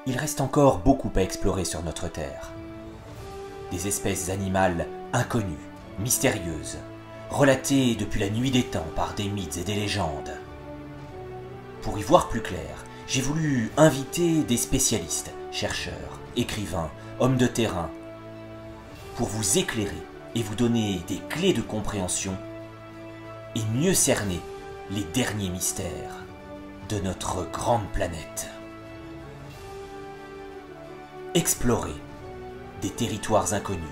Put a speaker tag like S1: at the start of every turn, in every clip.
S1: Il reste encore beaucoup à explorer sur notre Terre. Des espèces animales inconnues, mystérieuses, relatées depuis la nuit des temps par des mythes et des légendes. Pour y voir plus clair, j'ai voulu inviter des spécialistes, chercheurs, écrivains, hommes de terrain, pour vous éclairer et vous donner des clés de compréhension et mieux cerner les derniers mystères de notre grande planète. Explorez des territoires inconnus,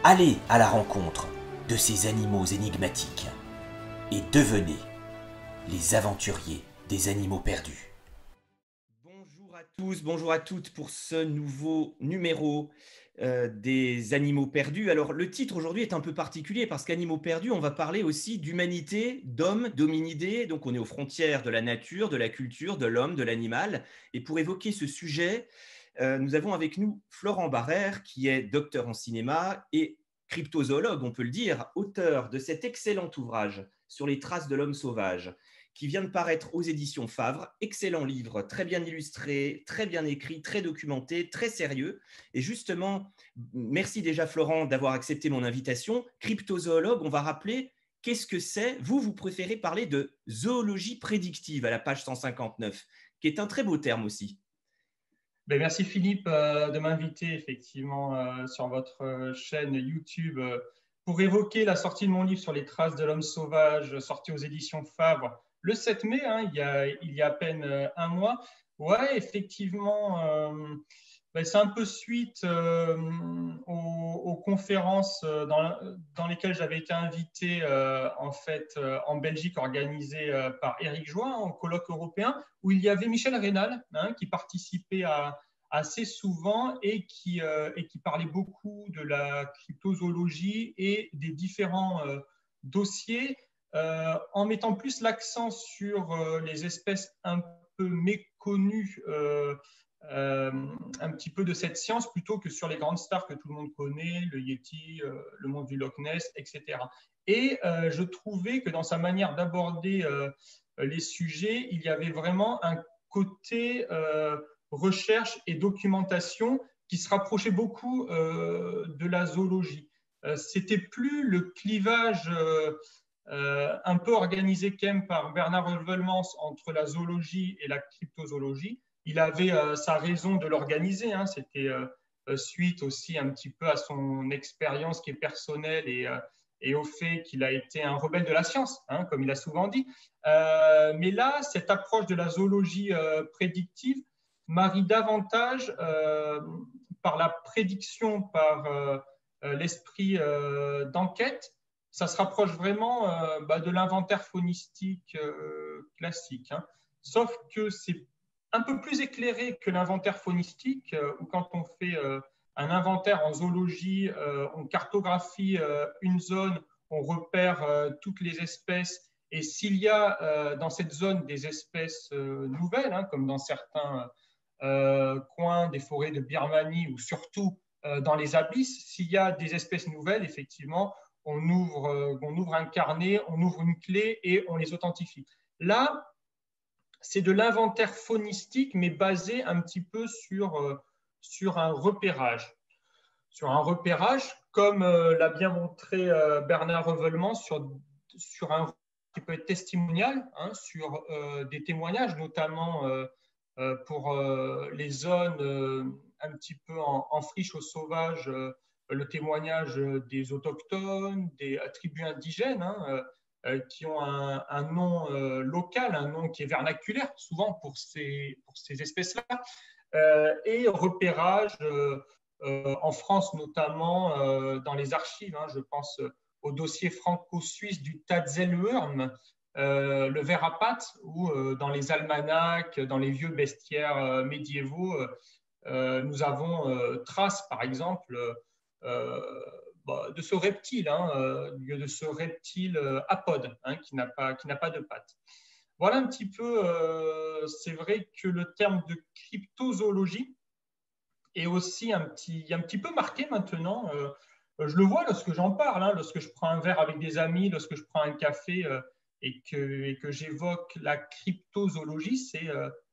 S1: allez à la rencontre de ces animaux énigmatiques et devenez les aventuriers des animaux perdus.
S2: Bonjour à tous, bonjour à toutes pour ce nouveau numéro des animaux perdus. Alors le titre aujourd'hui est un peu particulier parce qu'animaux perdus, on va parler aussi d'humanité, d'hommes, d'hominidés. Donc on est aux frontières de la nature, de la culture, de l'homme, de l'animal. Et pour évoquer ce sujet, nous avons avec nous Florent Barrère, qui est docteur en cinéma et cryptozoologue, on peut le dire, auteur de cet excellent ouvrage sur les traces de l'homme sauvage, qui vient de paraître aux éditions Favre. Excellent livre, très bien illustré, très bien écrit, très documenté, très sérieux. Et justement, merci déjà Florent d'avoir accepté mon invitation. Cryptozoologue, on va rappeler qu'est-ce que c'est. Vous préférez parler de zoologie prédictive à la page 159, qui est un très beau terme aussi.
S3: Ben, merci Philippe de m'inviter effectivement sur votre chaîne YouTube pour évoquer la sortie de mon livre sur les traces de l'homme sauvage, sorti aux éditions Favre le 7 mai, hein, il y a à peine un mois. Ouais, effectivement, ben, c'est un peu suite aux conférences dans lesquelles j'avais été invité en fait en Belgique, organisées par Éric Join, en colloque européen, où il y avait Michel Rénal, hein, qui participait assez souvent et qui parlait beaucoup de la cryptozoologie et des différents dossiers, en mettant plus l'accent sur les espèces un peu méconnues, un petit peu de cette science, plutôt que sur les grandes stars que tout le monde connaît, le Yeti, le mont du Loch Ness, etc. Et je trouvais que dans sa manière d'aborder les sujets, il y avait vraiment un côté recherche et documentation qui se rapprochait beaucoup de la zoologie. C'était plus le clivage un peu organisé quand même par Bernard Revelmans entre la zoologie et la cryptozoologie. Il avait sa raison de l'organiser, hein. C'était suite aussi un petit peu à son expérience qui est personnelle et au fait qu'il a été un rebelle de la science, hein, comme il a souvent dit. Mais là, cette approche de la zoologie prédictive marie davantage par la prédiction, par l'esprit d'enquête. Ça se rapproche vraiment de l'inventaire faunistique classique, hein. Sauf que c'est un peu plus éclairé que l'inventaire faunistique, où quand on fait un inventaire en zoologie, on cartographie une zone, on repère toutes les espèces, et s'il y a dans cette zone des espèces nouvelles, hein, comme dans certains coins des forêts de Birmanie ou surtout dans les abysses, s'il y a des espèces nouvelles, effectivement, on ouvre un carnet, on ouvre une clé et on les authentifie. Là, c'est de l'inventaire faunistique, mais basé un petit peu sur un repérage. Sur un repérage, comme l'a bien montré Bernard Revelmans, sur un qui peut être testimonial, hein, sur des témoignages, notamment pour les zones un petit peu en friche au sauvage, le témoignage des autochtones, des tribus indigènes, hein, qui ont un nom local, un nom qui est vernaculaire, souvent pour ces espèces-là, et repérage en France, notamment dans les archives, hein, je pense au dossier franco-suisse du Tatzelwurm, le ver à pattes, ou dans les almanachs, dans les vieux bestiaires médiévaux, nous avons trace, par exemple, de ce reptile, hein, de ce reptile apode, hein, qui n'a pas de pattes. Voilà un petit peu, c'est vrai que le terme de cryptozoologie est aussi un petit peu marqué maintenant. Je le vois lorsque j'en parle, hein, lorsque je prends un verre avec des amis, lorsque je prends un café et que j'évoque la cryptozoologie,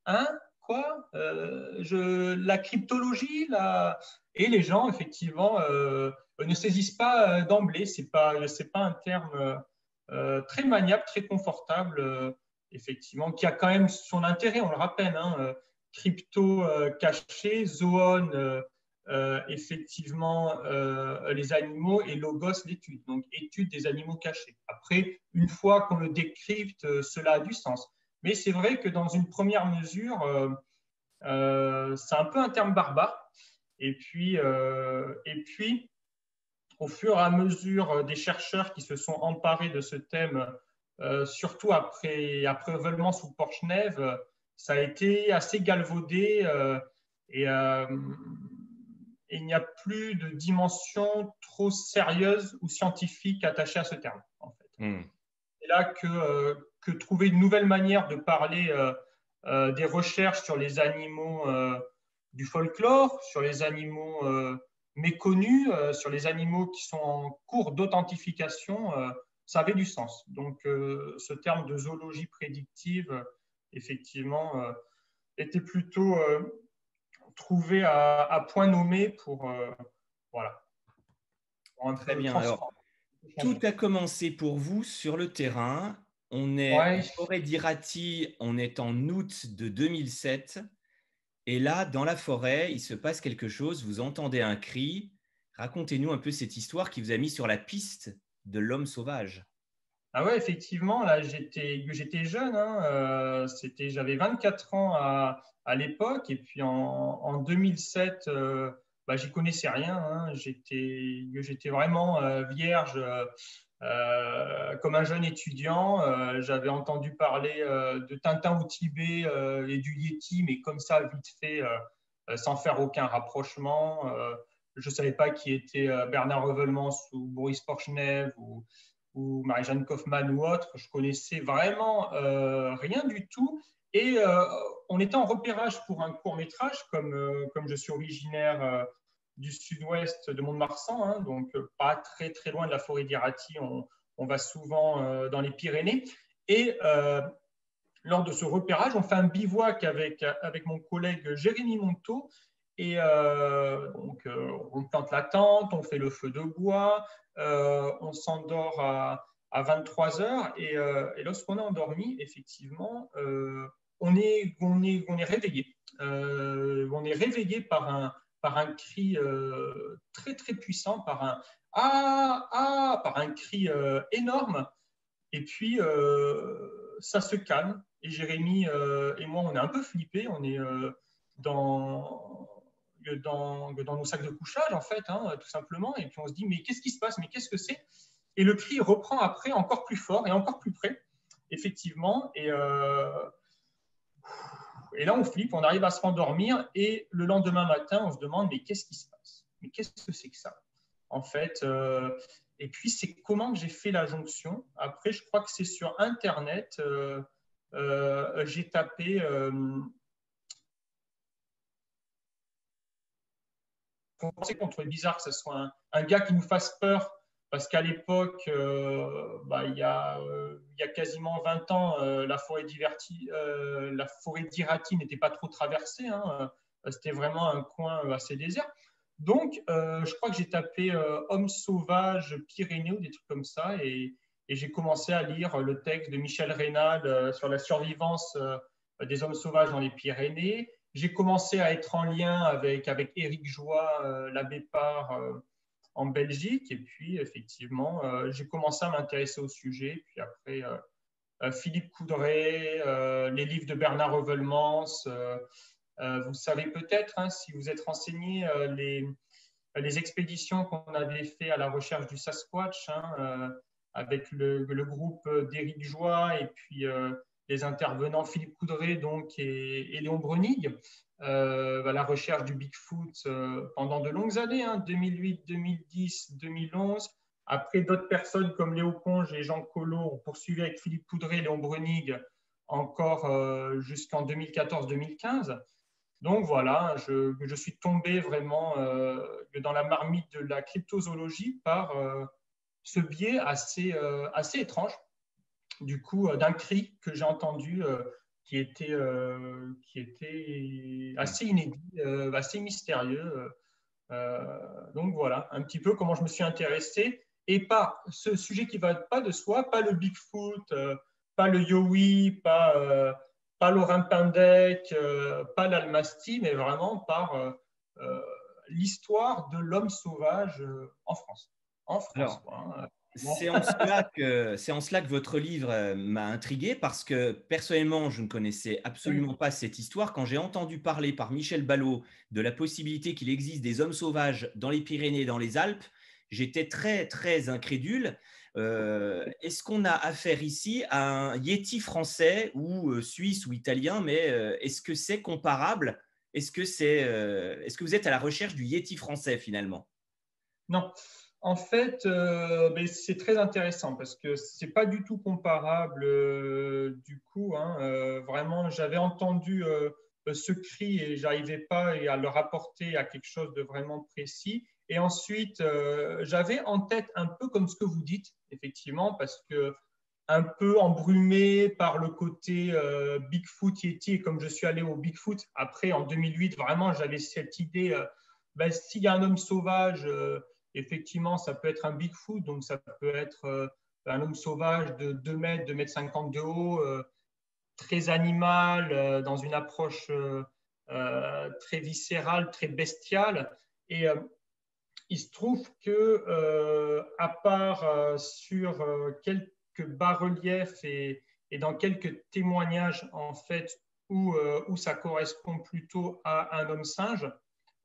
S3: Hein? Quoi? La cryptologie, là. Et les gens, effectivement, ne saisissent pas d'emblée. C'est pas un terme très maniable, très confortable, effectivement, qui a quand même son intérêt, on le rappelle. Hein, crypto caché, zoon, effectivement, les animaux, et logos, l'étude. Donc, étude des animaux cachés. Après, une fois qu'on le décrypte, cela a du sens. Mais c'est vrai que dans une première mesure, c'est un peu un terme barbare. Et puis, au fur et à mesure des chercheurs qui se sont emparés de ce thème, surtout après Wellman sous Porchnev, ça a été assez galvaudé et il n'y a plus de dimension trop sérieuse ou scientifique attachée à ce terme, en fait. C'est là que trouver une nouvelle manière de parler des recherches sur les animaux du folklore, sur les animaux méconnus, sur les animaux qui sont en cours d'authentification, ça avait du sens. Donc, ce terme de zoologie prédictive, effectivement, était plutôt trouvé à point nommé pour, voilà.
S2: Très bien. Alors, tout a commencé pour vous sur le terrain. On est en forêt d'Irati, on est en août de 2007. Et là, dans la forêt, il se passe quelque chose. Vous entendez un cri. Racontez-nous un peu cette histoire qui vous a mis sur la piste de l'homme sauvage.
S3: Ah ouais, effectivement, là, j'étais jeune. Hein, j'avais 24 ans à l'époque. Et puis en 2007, j'y connaissais rien. Hein, j'étais vraiment vierge. Comme un jeune étudiant, j'avais entendu parler de Tintin au Tibet et du Yéti, mais comme ça, vite fait, sans faire aucun rapprochement. Je ne savais pas qui était Bernard Revelmans ou Boris Porchnev ou Marie-Jeanne Kaufmann ou autre. Je connaissais vraiment rien du tout. Et on était en repérage pour un court-métrage, comme je suis originaire du sud-ouest de Mont-de-Marsan, hein, donc pas très très loin de la forêt d'Irati. On va souvent dans les Pyrénées. Et lors de ce repérage, on fait un bivouac avec mon collègue Jérémy Monteau. Et donc, on plante la tente, on fait le feu de bois, on s'endort à 23 heures. Et lorsqu'on est endormi, effectivement, on est réveillé. On est réveillé par un cri très très puissant, par un par un cri énorme. Et puis ça se calme. Et Jérémy et moi, on est un peu flippés. On est dans nos sacs de couchage, en fait, hein, tout simplement. Et puis on se dit, mais qu'est-ce qui se passe? Mais qu'est-ce que c'est? Et le cri reprend après encore plus fort et encore plus près, effectivement. Et là, on flippe, on arrive à se rendormir. Et le lendemain matin, on se demande, mais qu'est-ce qui se passe? Mais qu'est-ce que c'est que ça? En fait, et puis c'est comment que j'ai fait la jonction. Après, je crois que c'est sur Internet. J'ai tapé on pensait qu'on trouvait bizarre que ce soit un gars qui nous fasse peur, parce qu'à l'époque, il y a quasiment 20 ans, la forêt d'Irati n'était pas trop traversée. Hein, c'était vraiment un coin assez désert. Donc, je crois que j'ai tapé homme sauvage Pyrénées ou des trucs comme ça, et j'ai commencé à lire le texte de Michel Reynal sur la survivance des hommes sauvages dans les Pyrénées. J'ai commencé à être en lien avec Éric Joie, l'abbé Part, en Belgique. Et puis, effectivement, j'ai commencé à m'intéresser au sujet. Puis après, Philippe Coudray, les livres de Bernard Revelmans. Vous savez peut-être, hein, si vous êtes renseigné, les expéditions qu'on avait fait à la recherche du Sasquatch, hein, avec le groupe d'Éric Joie et puis les intervenants Philippe Coudray donc, et Léon Brenig, à la recherche du Bigfoot pendant de longues années, hein, 2008, 2010, 2011. Après, d'autres personnes comme Léo Conge et Jean Collot ont poursuivi avec Philippe Coudray et Léon Brenig encore jusqu'en 2014-2015. Donc voilà, je suis tombé vraiment dans la marmite de la cryptozoologie par ce biais assez étrange, du coup, d'un cri que j'ai entendu qui était assez inédit, assez mystérieux. Donc voilà, un petit peu comment je me suis intéressé. Et pas ce sujet qui va pas de soi, pas le Bigfoot, pas le Yowie, pas l'Orempindec, pas l'Almasty, mais vraiment par l'histoire de l'homme sauvage en France. En France,
S2: Alors,
S3: quoi, hein.
S2: c'est en cela que votre livre m'a intrigué parce que personnellement, je ne connaissais absolument pas cette histoire. Quand j'ai entendu parler par Michel Ballot de la possibilité qu'il existe des hommes sauvages dans les Pyrénées et dans les Alpes, j'étais très, très incrédule. Est-ce qu'on a affaire ici à un Yéti français ou suisse ou italien, mais est-ce que c'est comparable? Est-ce que vous êtes à la recherche du Yéti français finalement?
S3: Non, en fait, mais c'est très intéressant parce que c'est pas du tout comparable du coup, hein. Vraiment, j'avais entendu ce cri et j'arrivais pas à le rapporter à quelque chose de vraiment précis. Et ensuite, j'avais en tête un peu comme ce que vous dites, effectivement, parce que un peu embrumé par le côté Bigfoot, Yeti, et comme je suis allé au Bigfoot, après en 2008, vraiment, j'avais cette idée, ben, s'il y a un homme sauvage, effectivement, ça peut être un Bigfoot, donc ça peut être un homme sauvage de 2 mètres, 2 mètres 50 de haut, très animal, dans une approche très viscérale, très bestiale. Et il se trouve que, à part sur quelques bas-reliefs et dans quelques témoignages, en fait, où ça correspond plutôt à un homme-singe,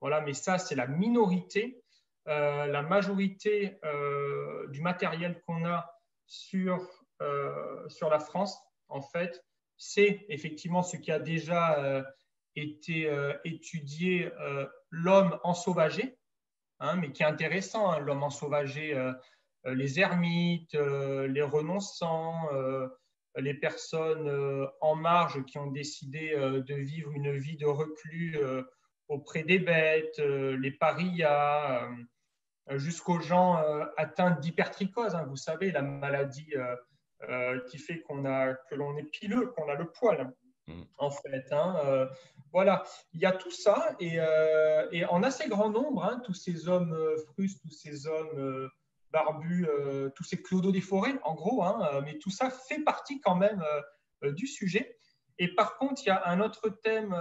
S3: voilà, mais ça, c'est la minorité. La majorité du matériel qu'on a sur la France, en fait, c'est effectivement ce qui a déjà été étudié, l'homme ensauvagé, hein, mais qui est intéressant, hein, l'homme ensauvagé, les ermites, les renonçants, les personnes en marge qui ont décidé de vivre une vie de reclus auprès des bêtes, les parias, jusqu'aux gens atteints d'hypertrichose, hein, vous savez, la maladie qui fait que l'on est pileux, qu'on a le poil, en fait, hein. Voilà, il y a tout ça, et en assez grand nombre, hein, tous ces hommes frustes, tous ces hommes barbus, tous ces clodos des forêts, en gros, hein, mais tout ça fait partie quand même du sujet. Et par contre, il y a un autre thème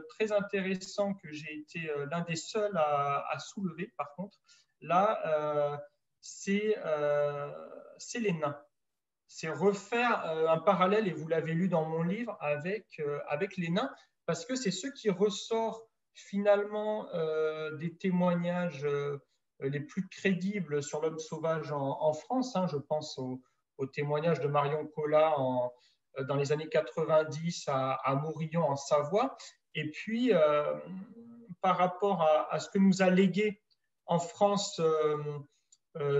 S3: très intéressant que j'ai été l'un des seuls à soulever, par contre, là, c'est les nains. C'est refaire un parallèle, et vous l'avez lu dans mon livre, avec les nains, parce que c'est ce qui ressort finalement des témoignages les plus crédibles sur l'homme sauvage en France, hein. Je pense au témoignage de Marion Collat dans les années 90 à Morillon en Savoie. Et puis, par rapport à ce que nous a légué en France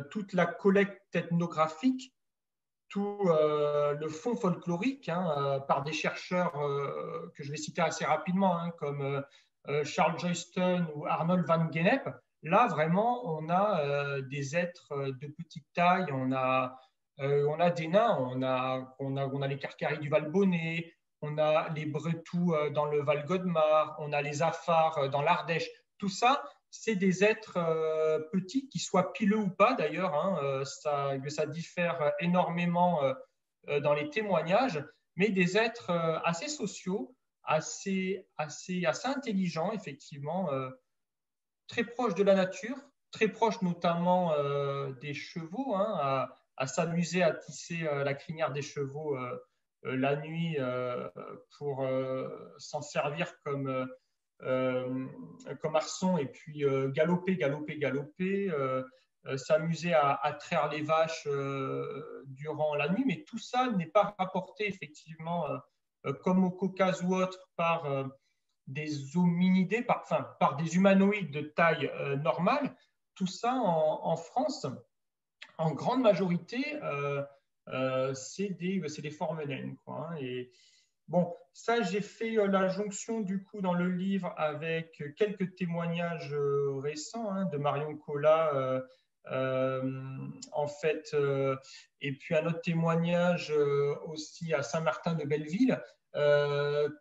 S3: toute la collecte ethnographique, tout le fond folklorique, hein, par des chercheurs que je vais citer assez rapidement, hein, comme Charles Joyston ou Arnold van Gennep. Là, vraiment, on a des êtres de petite taille, on a des nains, on a les Carcaris du Val-Bonnet, on a les Bretous dans le Val-Godemar, on a les Afars dans l'Ardèche. Tout ça, c'est des êtres petits, qui soient pileux ou pas d'ailleurs, hein, ça diffère énormément dans les témoignages, mais des êtres assez sociaux, assez intelligents, effectivement, très proches de la nature, très proches notamment des chevaux, hein, à s'amuser à tisser la crinière des chevaux la nuit pour s'en servir comme arçon, et puis galoper, s'amuser à traire les vaches durant la nuit. Mais tout ça n'est pas rapporté effectivement comme au Caucase ou autre par des hominidés, par des humanoïdes de taille normale. Tout ça en France, en grande majorité, c'est des formes naines, quoi, hein. Et bon, ça, j'ai fait la jonction du coup dans le livre avec quelques témoignages récents, hein, de Marion Collat, en fait, et puis un autre témoignage aussi à Saint-Martin de Belleville,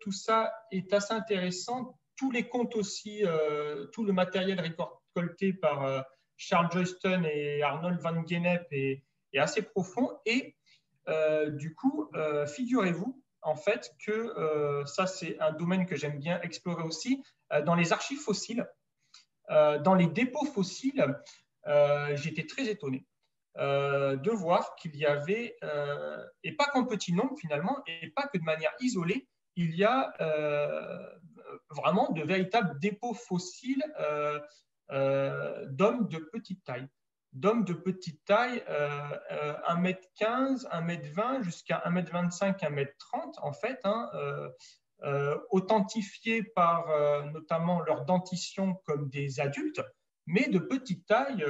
S3: Tout ça est assez intéressant. Tous les comptes aussi, tout le matériel récolté par Charles Joyston et Arnold van Gennep est assez profond. Et du coup, figurez-vous en fait que ça, c'est un domaine que j'aime bien explorer aussi, dans les archives fossiles, dans les dépôts fossiles, j'étais très étonné de voir qu'il y avait, et pas qu'en petit nombre finalement, et pas que de manière isolée, il y a vraiment de véritables dépôts fossiles d'hommes de petite taille. D'hommes de petite taille, 1,15 m, 1,20 m, jusqu'à 1,25 m, 1,30 m en fait, hein, authentifiés par notamment leur dentition comme des adultes, mais de petite taille,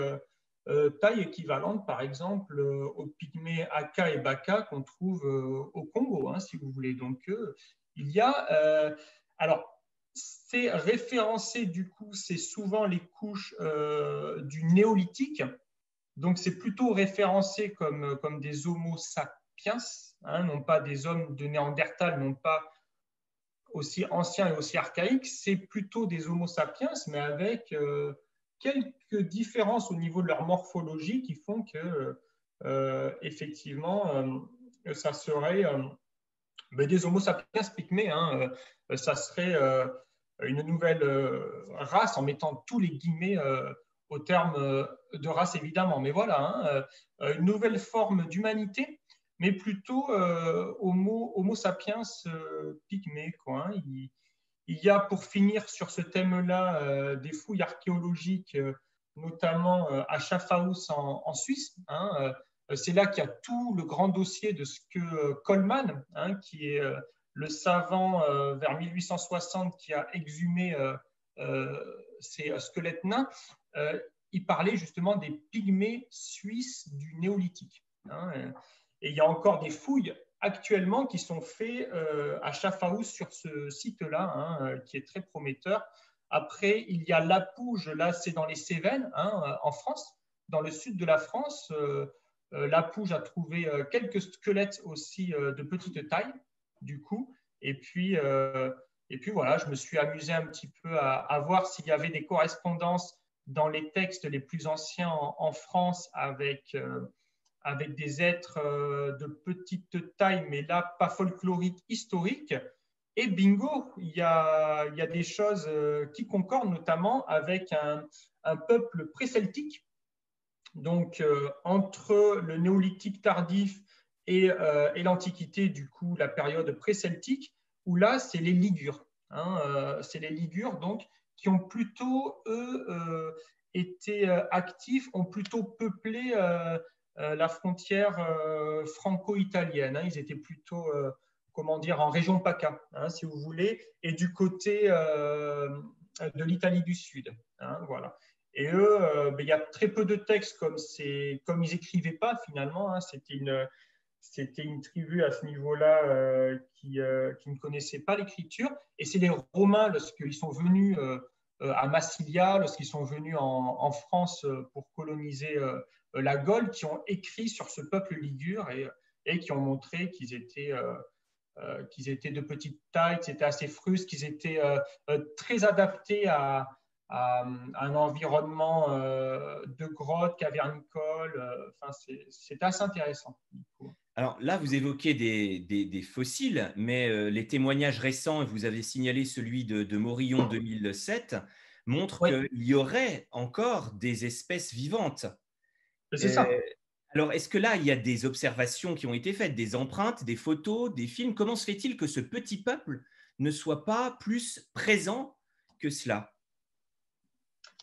S3: taille équivalente par exemple aux pygmées Aka et Baka qu'on trouve au Congo, hein, si vous voulez. Donc il y a, alors c'est référencé du coup, c'est souvent les couches du néolithique, donc c'est plutôt référencé comme des Homo sapiens, hein, non pas des hommes de Néandertal, non pas aussi anciens et aussi archaïques, c'est plutôt des Homo sapiens, mais avec quelques différences au niveau de leur morphologie qui font que, effectivement, ça serait des Homo sapiens pygmées. Hein, ça serait une nouvelle race, en mettant tous les guillemets au terme de race, évidemment. Mais voilà, hein, une nouvelle forme d'humanité, mais plutôt Homo sapiens pygmée, quoi, hein. Il y a, pour finir sur ce thème-là, des fouilles archéologiques, notamment à Schaffhaus en Suisse. Hein, c'est là qu'il y a tout le grand dossier de ce que Coleman, hein, qui est le savant vers 1860 qui a exhumé ces squelettes nains, il parlait justement des pygmées suisses du néolithique. Hein, et il y a encore des fouilles actuellement qui sont faits à Schaffhaus sur ce site-là, hein, qui est très prometteur. Après, il y a Lapouge, là c'est dans les Cévennes, hein, en France, dans le sud de la France. Lapouge a trouvé quelques squelettes aussi de petite taille, du coup. Et puis voilà, je me suis amusé un petit peu à voir s'il y avait des correspondances dans les textes les plus anciens en France avec des êtres de petite taille, mais là, pas folklorique, historique. Et bingo, il y a des choses qui concordent, notamment avec un peuple pré-celtique. Donc, entre le néolithique tardif et l'Antiquité, du coup, la période pré-celtique, où là, c'est les Ligures. Hein, c'est les Ligures, donc, qui ont plutôt, eux, été actifs, ont plutôt peuplé la frontière franco-italienne. Hein. Ils étaient plutôt, comment dire, en région PACA, hein, si vous voulez, et du côté de l'Italie du Sud. Hein, voilà. Et eux, il y a très peu de textes, comme ils n'écrivaient pas finalement. Hein, c'était une tribu à ce niveau-là qui ne connaissait pas l'écriture. Et c'est les Romains, lorsqu'ils sont venus à Massilia, lorsqu'ils sont venus en France pour coloniser la Gaule, qui ont écrit sur ce peuple ligure et qui ont montré qu'ils étaient de petite taille, qu'ils étaient assez frustes, qu'ils étaient très adaptés à un environnement de grottes, cavernicoles. Enfin, c'est assez intéressant. Du coup.
S2: Alors là, vous évoquez des fossiles, mais les témoignages récents, et vous avez signalé celui de Morillon 2007, montrent qu'il y aurait encore des espèces vivantes.
S3: C'est ça.
S2: Alors, est-ce que là, il y a des observations qui ont été faites, des empreintes, des photos, des films? Comment se fait-il que ce petit peuple ne soit pas plus présent que cela?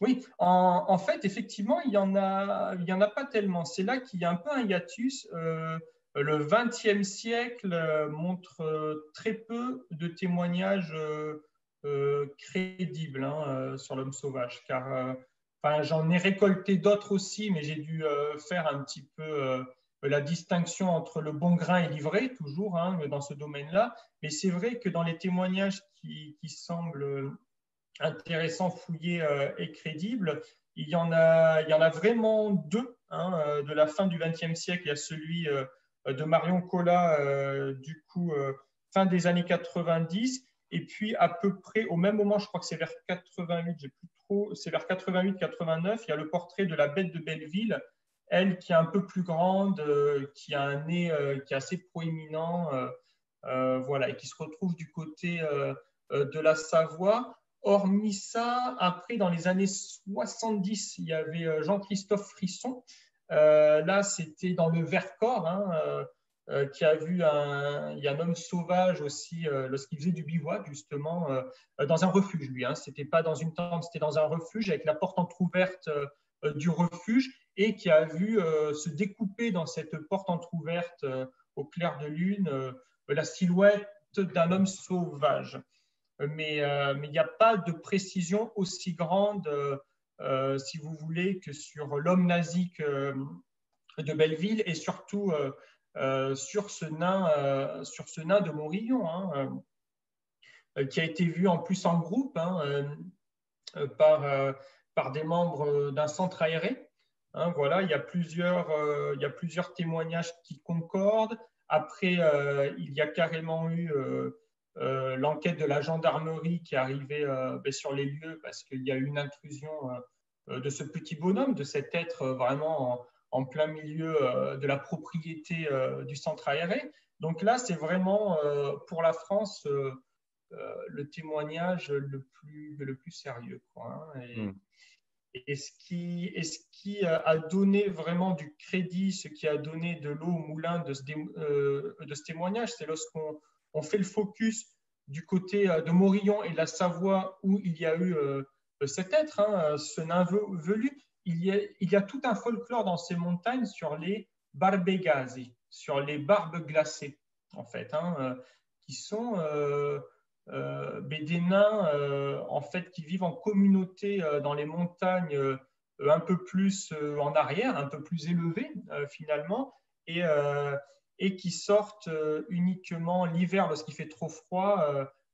S3: Oui, en fait, effectivement, il y en a pas tellement. C'est là qu'il y a un peu un hiatus. Le XXe siècle montre très peu de témoignages crédibles, hein, sur l'homme sauvage, car j'en ai récolté d'autres aussi, mais j'ai dû faire un petit peu la distinction entre le bon grain et l'ivraie, toujours, hein, dans ce domaine-là. Mais c'est vrai que dans les témoignages qui semblent intéressants, fouillés et crédibles, il y en a vraiment deux, hein, de la fin du XXe siècle. Il y a celui de Marion Collat, du coup, fin des années 90. Et puis, à peu près au même moment, je crois que c'est vers 88, j'ai plus trop, c'est vers 88-89, il y a le portrait de la bête de Belleville, elle qui est un peu plus grande, qui a un nez qui est assez proéminent, voilà, et qui se retrouve du côté de la Savoie. Hormis ça, après, dans les années 70, il y avait Jean-Christophe Frisson. Là, c'était dans le Vercors, hein, qui a vu il y a un homme sauvage aussi lorsqu'il faisait du bivouac, justement, dans un refuge, lui. Hein. Ce n'était pas dans une tente, c'était dans un refuge avec la porte entrouverte du refuge et qui a vu se découper dans cette porte entrouverte au clair de lune la silhouette d'un homme sauvage. Mais il n'y a pas de précision aussi grande, si vous voulez, que sur l'homme nazi de Belleville et surtout sur ce nain de Morillon, hein, qui a été vu en plus en groupe hein, par des membres d'un centre aéré. Hein, voilà, il y a plusieurs témoignages qui concordent. Après, il y a carrément eu l'enquête de la gendarmerie qui est arrivée sur les lieux parce qu'il y a eu une intrusion de ce petit bonhomme, de cet être vraiment en plein milieu de la propriété du centre aéré. Donc là, c'est vraiment pour la France le témoignage le plus sérieux, quoi, hein. Et ce qui a donné vraiment du crédit, ce qui a donné de l'eau au moulin de ce témoignage, c'est lorsqu'on fait le focus du côté de Morillon et de la Savoie où il y a eu cet être, hein, ce nain velu. Il y a tout un folklore dans ces montagnes sur les barbegasi, sur les barbes glacées, en fait, hein, qui sont des nains en fait, qui vivent en communauté dans les montagnes un peu plus en arrière, un peu plus élevées finalement, et qui sortent uniquement l'hiver lorsqu'il fait trop froid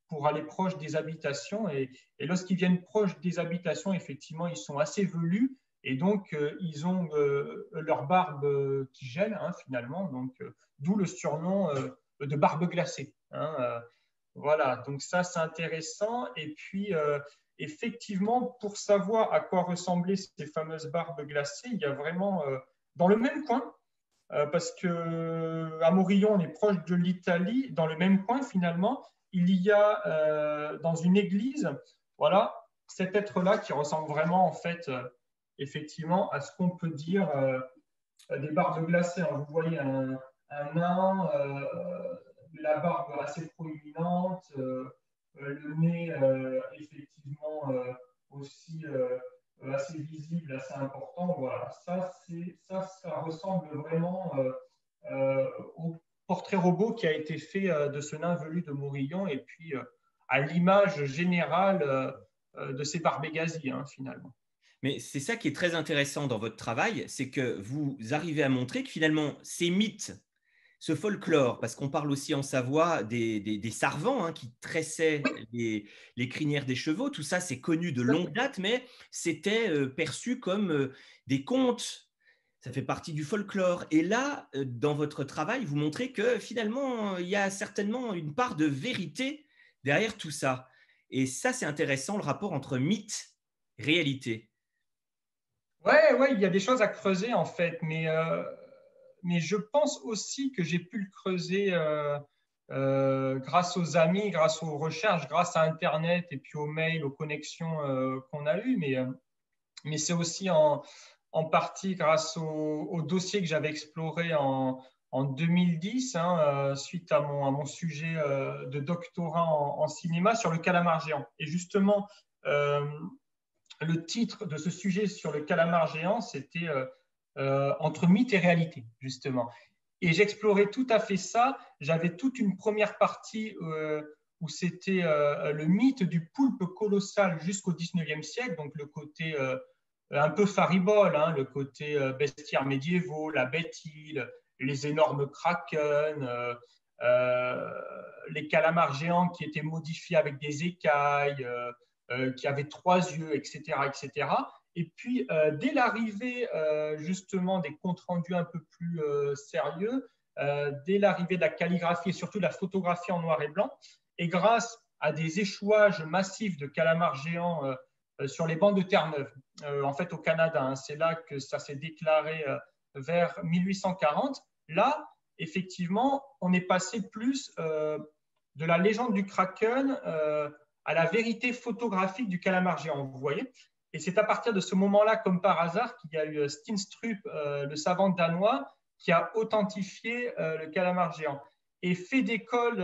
S3: pour aller proche des habitations. Et lorsqu'ils viennent proche des habitations, effectivement, ils sont assez velus. Et donc, ils ont leur barbe qui gèle, hein, finalement, donc d'où le surnom de barbe glacée. Hein, voilà, donc ça, c'est intéressant. Et puis, effectivement, pour savoir à quoi ressemblaient ces fameuses barbes glacées, il y a vraiment, dans le même coin, parce qu'à Morillon, on est proche de l'Italie, dans le même coin, finalement, il y a dans une église, voilà, cet être-là qui ressemble vraiment, en fait, effectivement, à ce qu'on peut dire des barbes glacées. Alors, vous voyez un nain, la barbe assez proéminente, le nez effectivement aussi assez visible, assez important. Voilà, ça ressemble vraiment au portrait robot qui a été fait de ce nain velu de Morillon et puis à l'image générale de ces barbegasi, hein, finalement.
S2: Mais c'est ça qui est très intéressant dans votre travail, c'est que vous arrivez à montrer que finalement, ces mythes, ce folklore, parce qu'on parle aussi en Savoie des Sarvans hein, qui tressaient les crinières des chevaux, tout ça c'est connu de longue date, mais c'était perçu comme des contes. Ça fait partie du folklore. Et là, dans votre travail, vous montrez que finalement, il y a certainement une part de vérité derrière tout ça. Et ça, c'est intéressant, le rapport entre mythe et réalité.
S3: Ouais, il y a des choses à creuser en fait, mais je pense aussi que j'ai pu le creuser grâce aux amis, grâce aux recherches, grâce à Internet et puis aux mails, aux connexions qu'on a eues, mais c'est aussi en partie grâce au dossier que j'avais exploré en 2010, hein, suite à mon sujet de doctorat en cinéma sur le calamar géant. Et justement, le titre de ce sujet sur le calamar géant, c'était entre mythe et réalité, justement. Et j'explorais tout à fait ça. J'avais toute une première partie où c'était le mythe du poulpe colossal jusqu'au 19e siècle, donc le côté un peu faribole, hein, le côté bestiaire médiévaux, la bête-île, les énormes kraken, les calamars géants qui étaient modifiés avec des écailles, qui avaient 3 yeux, etc., etc. Et puis, dès l'arrivée justement des comptes rendus un peu plus sérieux, dès l'arrivée de la calligraphie et surtout de la photographie en noir et blanc. Et grâce à des échouages massifs de calamars géants sur les bancs de Terre-Neuve, en fait au Canada, hein, c'est là que ça s'est déclaré vers 1840. Là, effectivement, on est passé plus de la légende du Kraken à la vérité photographique du calamar géant, vous voyez. Et c'est à partir de ce moment-là, comme par hasard, qu'il y a eu Steenstrup, le savant danois, qui a authentifié le calamar géant. Et fait d'école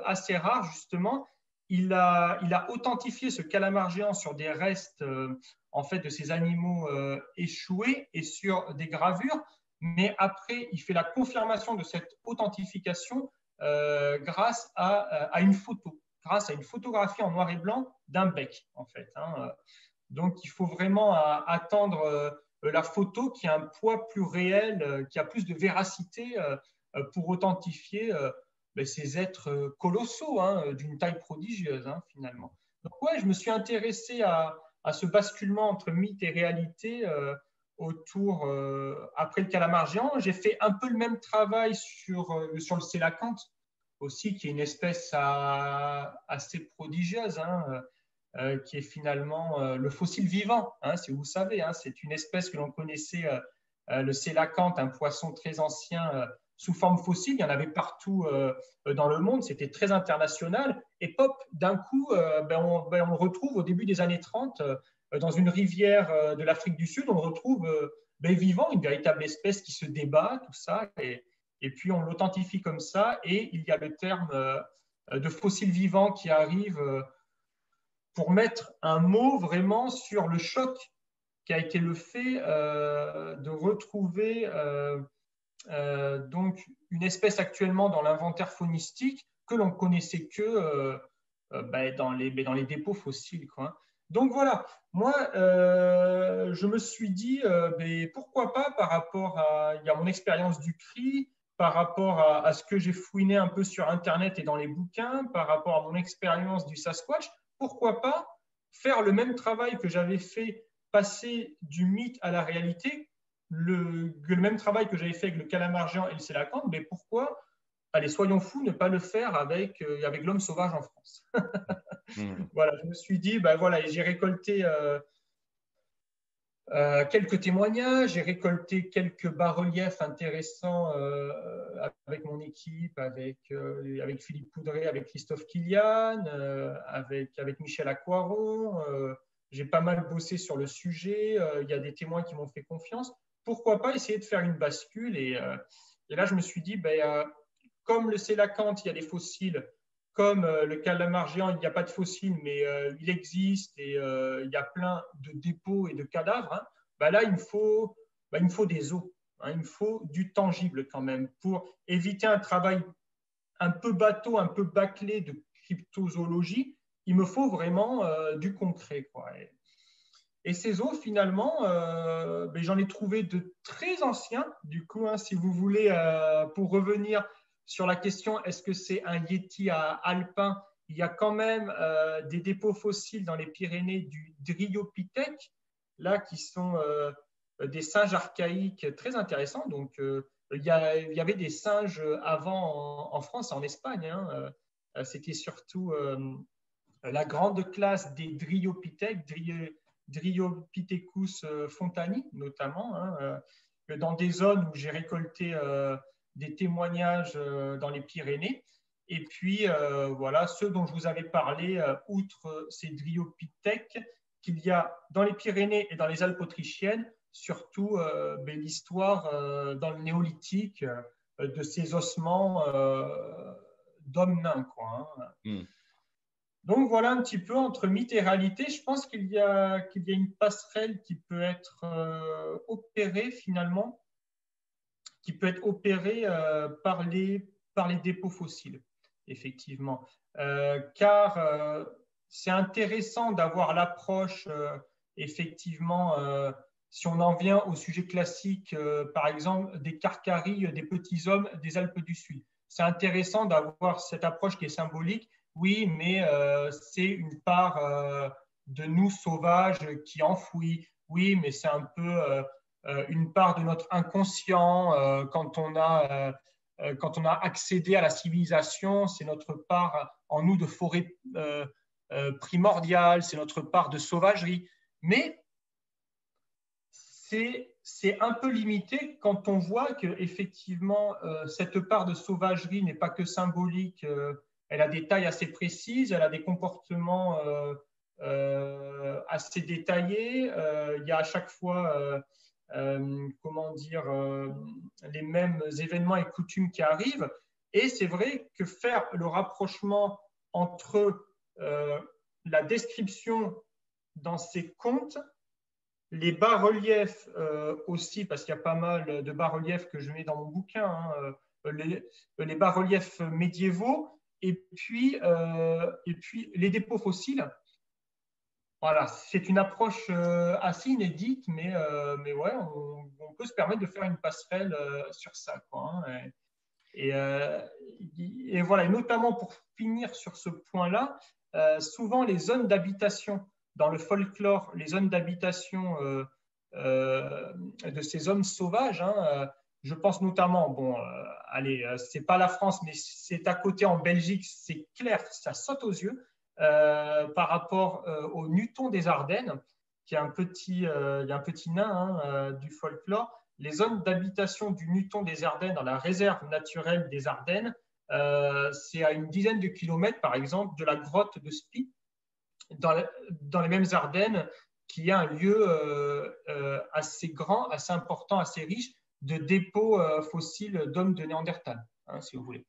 S3: assez rare, justement, il a authentifié ce calamar géant sur des restes en fait, de ces animaux échoués et sur des gravures. Mais après, il fait la confirmation de cette authentification grâce à une photo, grâce à une photographie en noir et blanc d'un bec, en fait. Hein. Donc, il faut vraiment attendre la photo qui a un poids plus réel, qui a plus de véracité pour authentifier ces êtres colossaux, hein, d'une taille prodigieuse, hein, finalement. Donc, ouais, je me suis intéressé à ce basculement entre mythe et réalité après le calamar géant. J'ai fait un peu le même travail sur le sélacanthe aussi, qui est une espèce assez prodigieuse, hein, qui est finalement le fossile vivant, hein, si vous savez. Hein, c'est une espèce que l'on connaissait, le sélacanthe, un poisson très ancien sous forme fossile. Il y en avait partout dans le monde, c'était très international. Et pop, d'un coup, on le retrouve au début des années 30 dans une rivière de l'Afrique du Sud. On le retrouve vivant, une véritable espèce qui se débat, tout ça. Et puis on l'authentifie comme ça. Et il y a le terme de fossile vivant qui arrive pour mettre un mot vraiment sur le choc qui a été le fait de retrouver donc une espèce actuellement dans l'inventaire faunistique que l'on connaissait que dans les dépôts fossiles, quoi. Donc voilà, moi je me suis dit pourquoi pas, par rapport à mon expérience du cri, par rapport à ce que j'ai fouiné un peu sur Internet et dans les bouquins, par rapport à mon expérience du Sasquatch, pourquoi pas faire le même travail que j'avais fait, passer du mythe à la réalité, le même travail que j'avais fait avec le calamar géant et le sélacanthe, mais pourquoi, allez, soyons fous, ne pas le faire avec l'homme sauvage en France. Voilà, je me suis dit, voilà, j'ai récolté quelques témoignages, j'ai récolté quelques bas-reliefs intéressants avec mon équipe, avec Philippe Poudré, avec Christophe Kilian, avec Michel Aquaron. J'ai pas mal bossé sur le sujet. Il y a des témoins qui m'ont fait confiance. Pourquoi pas essayer de faire une bascule, et là, je me suis dit, comme le sélacanthe, il y a des fossiles, comme le calamar géant, il n'y a pas de fossiles, mais il existe, et il y a plein de dépôts et de cadavres, hein. Là, il me faut des os, hein, il me faut du tangible quand même, pour éviter un travail un peu bateau, un peu bâclé de cryptozoologie. Il me faut vraiment du concret, quoi. Et ces os, finalement, j'en ai trouvé de très anciens, du coup, hein, si vous voulez, pour revenir sur la question, est-ce que c'est un yéti alpin? Il y a quand même des dépôts fossiles dans les Pyrénées du Dryopithèque, là, qui sont des singes archaïques très intéressants. Donc, il y avait des singes avant en France et en Espagne, hein. C'était surtout la grande classe des Dryopithèques, Dryopithecus fontani, notamment, hein, dans des zones où j'ai récolté des témoignages dans les Pyrénées. Et puis, voilà, ceux dont je vous avais parlé, outre ces Dryopithèques, qu'il y a dans les Pyrénées et dans les Alpes autrichiennes, surtout l'histoire dans le néolithique de ces ossements d'hommes nains, quoi, hein. Donc voilà un petit peu entre mythe et réalité. Je pense qu'il y a une passerelle qui peut être opérée finalement, qui peut être opérée par les dépôts fossiles, effectivement. Car c'est intéressant d'avoir l'approche, effectivement, si on en vient au sujet classique, par exemple, des Carcharies, des petits hommes des Alpes du Sud. C'est intéressant d'avoir cette approche qui est symbolique. Oui, mais c'est une part de nous sauvages qui enfouit. Oui, mais c'est un peu une part de notre inconscient quand on a quand on a accédé à la civilisation, c'est notre part en nous de forêt primordiale, c'est notre part de sauvagerie. Mais c'est un peu limité quand on voit qu'effectivement, cette part de sauvagerie n'est pas que symbolique, elle a des tailles assez précises, elle a des comportements assez détaillés, il y a à chaque fois comment dire, les mêmes événements et coutumes qui arrivent. Et c'est vrai que faire le rapprochement entre la description dans ces contes, les bas-reliefs aussi, parce qu'il y a pas mal de bas-reliefs que je mets dans mon bouquin, hein, les bas-reliefs médiévaux, et puis les dépôts fossiles. Voilà, c'est une approche assez inédite, mais ouais, on peut se permettre de faire une passerelle sur ça, quoi, hein. Et voilà, et notamment pour finir sur ce point-là, souvent les zones d'habitation dans le folklore, les zones d'habitation de ces hommes sauvages, hein, je pense notamment, bon, allez, c'est pas la France, mais c'est à côté en Belgique, c'est clair, ça saute aux yeux. Par rapport au Nuton des Ardennes, qui est un petit nain, hein, du folklore. Les zones d'habitation du Nuton des Ardennes dans la réserve naturelle des Ardennes, c'est à une dizaine de kilomètres, par exemple, de la grotte de Spie, dans les mêmes Ardennes, qui est un lieu assez grand, assez important, assez riche de dépôts fossiles d'hommes de Néandertal, hein, si vous voulez.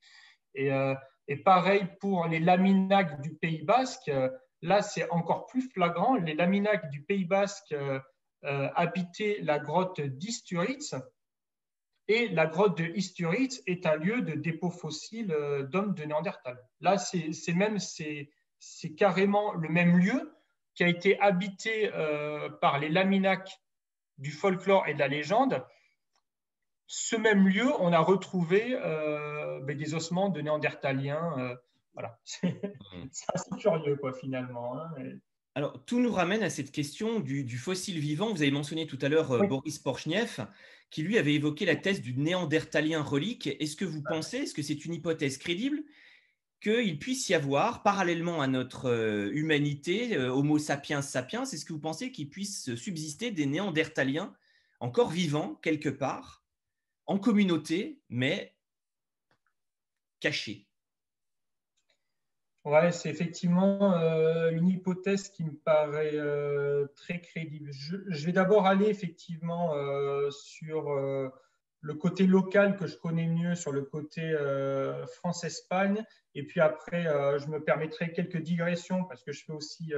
S3: Et pareil pour les Laminacs du Pays Basque, là c'est encore plus flagrant. Les Laminacs du Pays Basque habitaient la grotte d'Isturitz, et la grotte de Isturitz est un lieu de dépôt fossile d'hommes de Néandertal. Là c'est carrément le même lieu qui a été habité par les Laminacs du folklore et de la légende. Ce même lieu, on a retrouvé des ossements de néandertaliens. Voilà, c'est assez curieux, quoi, finalement, hein.
S2: Alors, tout nous ramène à cette question du fossile vivant. Vous avez mentionné tout à l'heure oui. Boris Porchniev, qui lui avait évoqué la thèse du néandertalien relique. Est-ce que vous pensez, est-ce que c'est une hypothèse crédible, qu'il puisse y avoir, parallèlement à notre humanité, Homo sapiens sapiens, est-ce que vous pensez qu'il puisse subsister des néandertaliens encore vivants quelque part, en communauté, mais cachée?
S3: Ouais, c'est effectivement une hypothèse qui me paraît très crédible. Je vais d'abord aller effectivement sur le côté local que je connais mieux, sur le côté France-Espagne, et puis après, je me permettrai quelques digressions parce que je fais aussi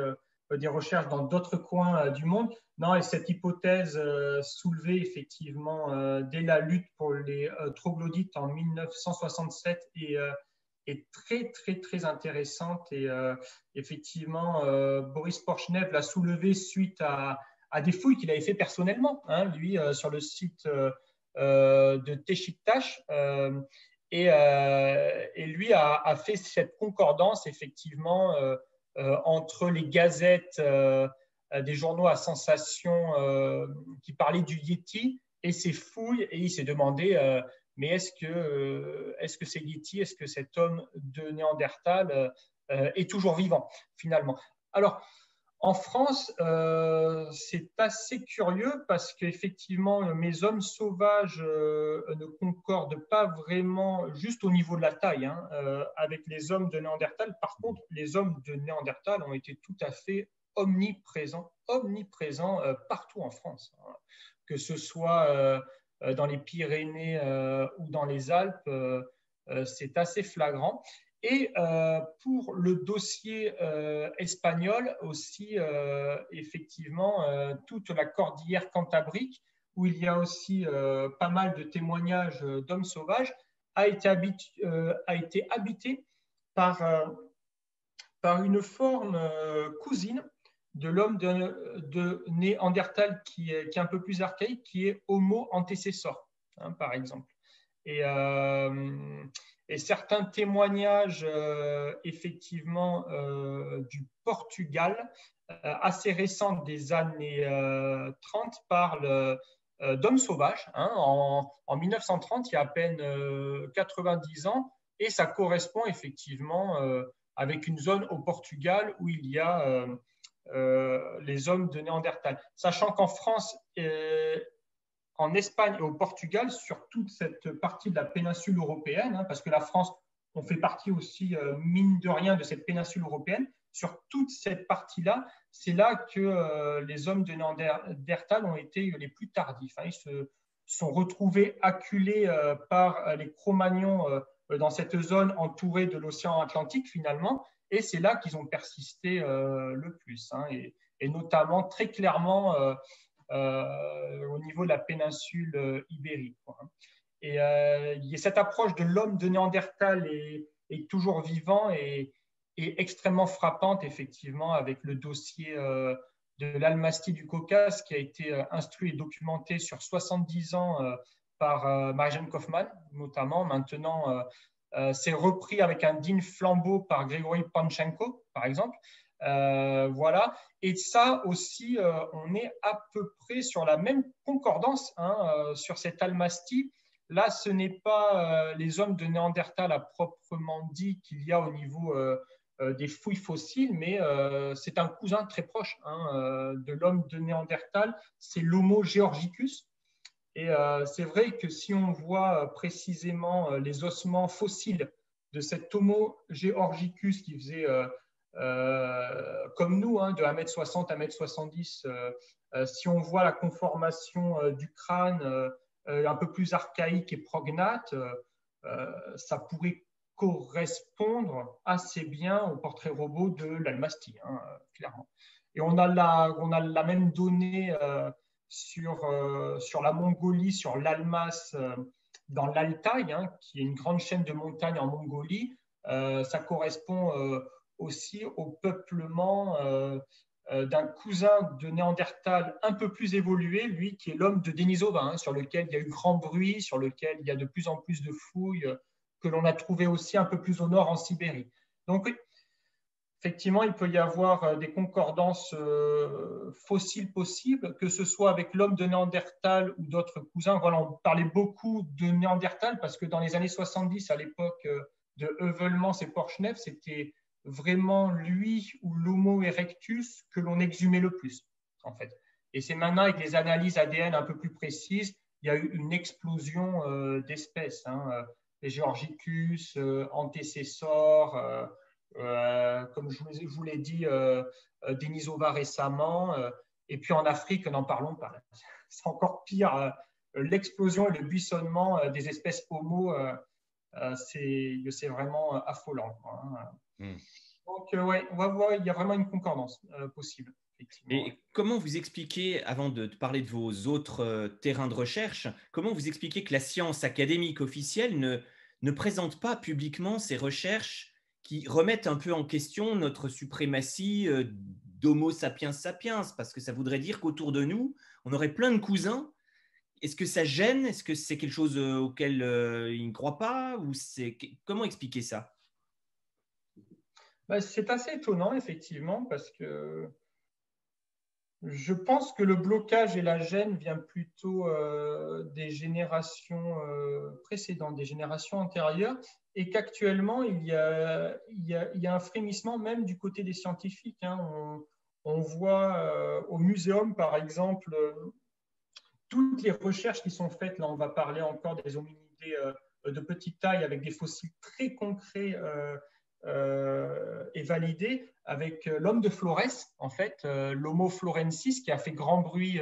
S3: des recherches dans d'autres coins du monde. Non, et cette hypothèse soulevée effectivement dès la lutte pour les troglodytes en 1967 est très, très, très intéressante. Et effectivement, Boris Porchniev l'a soulevé suite à des fouilles qu'il avait fait personnellement, hein, lui, sur le site de Téchiktash. Et lui a fait cette concordance, effectivement, entre les gazettes des journaux à sensation qui parlaient du Yéti et ses fouilles, et il s'est demandé mais est-ce que c'est Yéti, est-ce que cet homme de Néandertal est toujours vivant, finalement? Alors, en France, c'est assez curieux parce qu'effectivement, mes hommes sauvages ne concordent pas vraiment juste au niveau de la taille, hein, avec les hommes de Néandertal. Par contre, les hommes de Néandertal ont été tout à fait omniprésents partout en France, hein. Que ce soit dans les Pyrénées ou dans les Alpes, c'est assez flagrant. Et pour le dossier espagnol aussi, effectivement, toute la cordillère cantabrique, où il y a aussi pas mal de témoignages d'hommes sauvages, a été habitée par une forme cousine de l'homme de Néandertal qui est un peu plus archaïque, qui est Homo antecessor, hein, par exemple. Et certains témoignages, effectivement, du Portugal, assez récents des années 30, parlent d'hommes sauvages. En 1930, il y a à peine 90 ans, et ça correspond effectivement avec une zone au Portugal où il y a les hommes de Néandertal. Sachant qu'en France, en Espagne et au Portugal, sur toute cette partie de la péninsule européenne, parce que la France, on fait partie aussi, mine de rien, de cette péninsule européenne, sur toute cette partie-là, c'est là que les hommes de Néandertal ont été les plus tardifs. Ils se sont retrouvés acculés par les Cro-Magnons dans cette zone entourée de l'océan Atlantique finalement, et c'est là qu'ils ont persisté le plus, et notamment très clairement au niveau de la péninsule ibérique. Et cette approche de l'homme de Néandertal est toujours vivant et extrêmement frappante, effectivement, avec le dossier de l'Almastie du Caucase qui a été instruit et documenté sur 70 ans par Marie-Jeanne Kaufmann, notamment. Maintenant, c'est repris avec un digne flambeau par Grégory Panchenko, par exemple. Voilà. Et ça aussi, on est à peu près sur la même concordance sur cette Almastie. Là, ce n'est pas les hommes de Néandertal à proprement dit qu'il y a au niveau des fouilles fossiles, mais c'est un cousin très proche de l'homme de Néandertal, c'est l'Homo georgicus. Et c'est vrai que si on voit précisément les ossements fossiles de cet Homo georgicus qui faisait comme nous, de 1m60 à 1m70, si on voit la conformation du crâne un peu plus archaïque et prognate, ça pourrait correspondre assez bien au portrait robot de l'Almastie, clairement. Et on a la même donnée sur la Mongolie, sur l'Almas dans l'Altaï, qui est une grande chaîne de montagnes en Mongolie. Ça correspond aussi au peuplement d'un cousin de Néandertal un peu plus évolué, lui qui est l'homme de Denisova, sur lequel il y a eu grand bruit, sur lequel il y a de plus en plus de fouilles, que l'on a trouvé aussi un peu plus au nord en Sibérie. Donc, effectivement, il peut y avoir des concordances fossiles possibles, que ce soit avec l'homme de Néandertal ou d'autres cousins. Voilà, on parlait beaucoup de Néandertal parce que dans les années 70, à l'époque de Heuvelmans et Porchnev, c'était vraiment lui ou l'Homo erectus que l'on exhumait le plus, en fait. Et c'est maintenant, avec les analyses ADN un peu plus précises, il y a eu une explosion d'espèces. Les Georgicus, Antécessor, comme je vous l'ai dit, Denisova récemment, et puis en Afrique, n'en parlons pas. C'est encore pire. L'explosion et le buissonnement des espèces Homo, c'est vraiment affolant. Donc, ouais, on va voir, il y a vraiment une concordance possible.
S2: Et comment vous expliquez, avant de parler de vos autres terrains de recherche, comment vous expliquez que la science académique officielle ne présente pas publiquement ces recherches qui remettent un peu en question notre suprématie d'Homo sapiens sapiens? Parce que ça voudrait dire qu'autour de nous, on aurait plein de cousins. Est-ce que ça gêne? Est-ce que c'est quelque chose auquel ils ne croient pas? Comment expliquer ça?
S3: C'est assez étonnant, effectivement, parce que je pense que le blocage et la gêne vient plutôt des générations précédentes, des générations antérieures, et qu'actuellement, il y a un frémissement même du côté des scientifiques. On voit au muséum, par exemple, toutes les recherches qui sont faites. Là, on va parler encore des hominidés de petite taille avec des fossiles très concrets est validé avec l'homme de Flores, en fait, l'Homo florensis, qui a fait grand bruit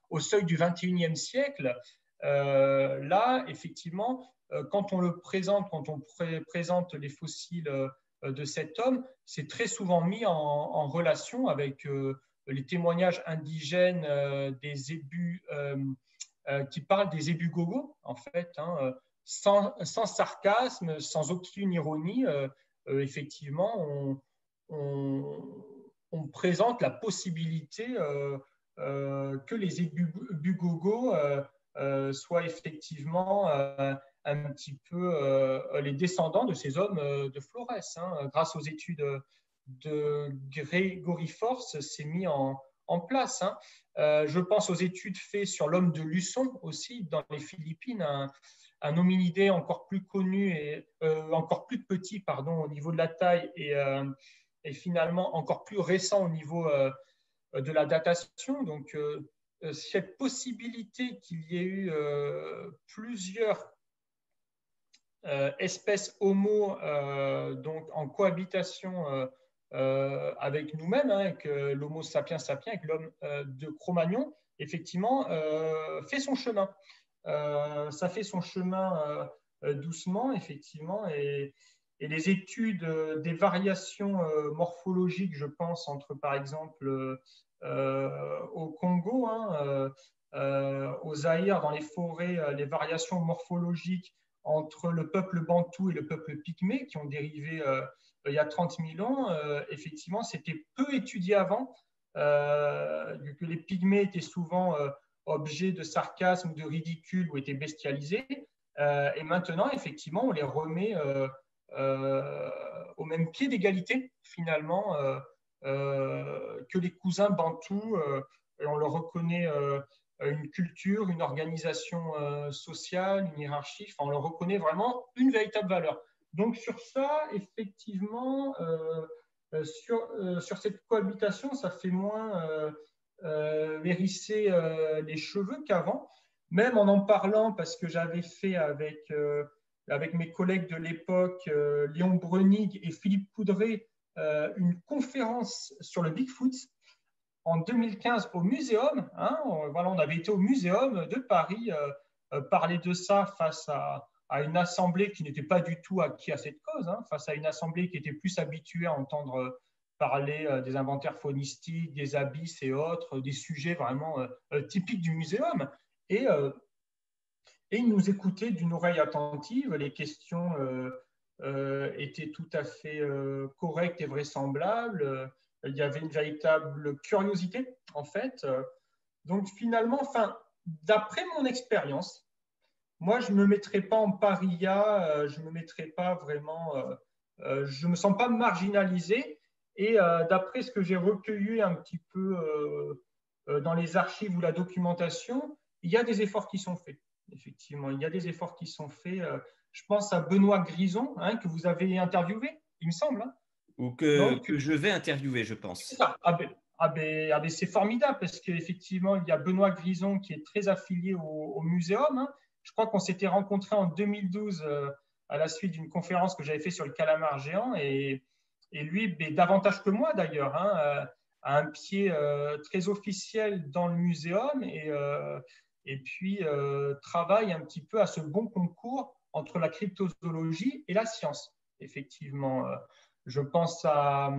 S3: au seuil du XXIe siècle. Là, effectivement, quand on présente les fossiles de cet homme, c'est très souvent mis en relation avec les témoignages indigènes des zébus qui parlent des zébus gogo, en fait, sans sarcasme, sans aucune ironie. Effectivement, on présente la possibilité que les zébus gogo soient effectivement un petit peu les descendants de ces hommes de Flores. Grâce aux études de Gregory Force, c'est mis en en place. Hein. Je pense aux études faites sur l'homme de Luçon aussi, dans les Philippines, un hominidé encore plus connu et encore plus petit au niveau de la taille et finalement encore plus récent au niveau de la datation. Donc, cette possibilité qu'il y ait eu plusieurs espèces homo donc en cohabitation avec nous-mêmes, avec l'homo sapiens sapiens, avec l'homme de Cro-Magnon, effectivement, fait son chemin. Ça fait son chemin doucement, effectivement, et les études des variations morphologiques, je pense, entre, par exemple, au Congo, au Zaïre, dans les forêts, les variations morphologiques entre le peuple bantou et le peuple pygmée, qui ont dérivé il y a 30 000 ans, effectivement, c'était peu étudié avant, que les pygmées étaient souvent objets de sarcasme, de ridicule ou étaient bestialisés. Et maintenant, effectivement, on les remet au même pied d'égalité, finalement, que les cousins bantous. Et on leur reconnaît une culture, une organisation sociale, une hiérarchie. Enfin, on leur reconnaît vraiment une véritable valeur. Donc, sur ça, effectivement, sur cette cohabitation, ça fait moins hérisser les cheveux qu'avant. Même en parlant, parce que j'avais fait avec mes collègues de l'époque, Léon Breunig et Philippe Coudray, une conférence sur le Bigfoot en 2015 au Muséum. Voilà, on avait été au Muséum de Paris parler de ça face à une assemblée qui n'était pas du tout acquis à cette cause, face à une assemblée qui était plus habituée à entendre parler des inventaires faunistiques, des abysses et autres, des sujets vraiment typiques du muséum. Et ils nous écoutaient d'une oreille attentive. Les questions étaient tout à fait correctes et vraisemblables. Il y avait une véritable curiosité, en fait. Donc, finalement, d'après mon expérience, moi, je ne me mettrais pas en paria, je ne me mettrais pas vraiment, je ne me sens pas marginalisé. Et d'après ce que j'ai recueilli un petit peu dans les archives ou la documentation, il y a des efforts qui sont faits. Effectivement, il y a des efforts qui sont faits. Je pense à Benoît Grison, que vous avez interviewé, il me semble.
S2: Ou que je vais interviewer, je pense.
S3: C'est ça. C'est formidable parce qu'effectivement, il y a Benoît Grison qui est très affilié au Muséum. Je crois qu'on s'était rencontrés en 2012 à la suite d'une conférence que j'avais faite sur le calamar géant. Et lui, davantage que moi d'ailleurs, a un pied très officiel dans le Muséum et puis travaille un petit peu à ce bon concours entre la cryptozoologie et la science. Effectivement, je pense à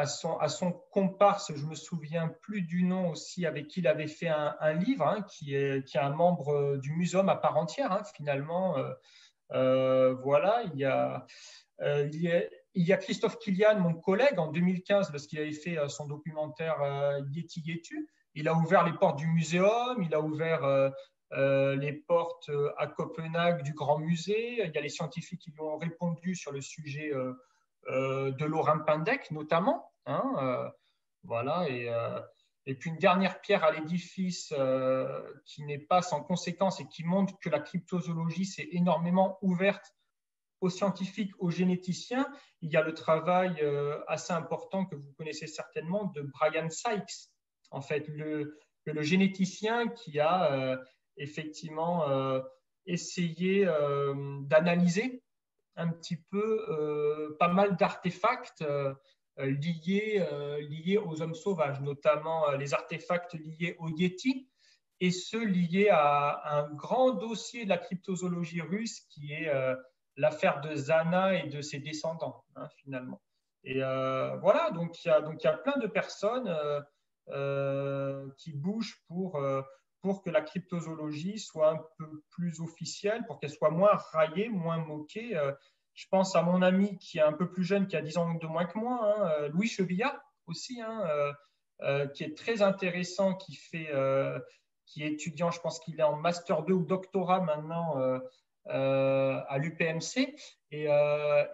S3: son comparse, je ne me souviens plus du nom aussi, avec qui il avait fait un livre, qui est un membre du Muséum à part entière, finalement. Voilà, il y a Christophe Kilian, mon collègue, en 2015, parce qu'il avait fait son documentaire Yeti Yetu. Il a ouvert les portes du Muséum, il a ouvert les portes à Copenhague du Grand Musée. Il y a les scientifiques qui lui ont répondu sur le sujet de Laurent Pindec, notamment. Voilà, et puis une dernière pierre à l'édifice qui n'est pas sans conséquence et qui montre que la cryptozoologie s'est énormément ouverte aux scientifiques, aux généticiens. Il y a le travail assez important que vous connaissez certainement de Brian Sykes, en fait, le généticien qui a effectivement essayé d'analyser un petit peu pas mal d'artefacts liés aux hommes sauvages, notamment les artefacts liés au Yeti et ceux liés à un grand dossier de la cryptozoologie russe qui est l'affaire de Zana et de ses descendants, finalement. Et voilà, donc il y a plein de personnes qui bougent pour que la cryptozoologie soit un peu plus officielle, pour qu'elle soit moins raillée, moins moquée. Je pense à mon ami qui est un peu plus jeune, qui a 10 ans de moins que moi, Louis Chevillard aussi, qui est très intéressant, qui est étudiant, je pense qu'il est en Master 2 ou doctorat maintenant à l'UPMC. Et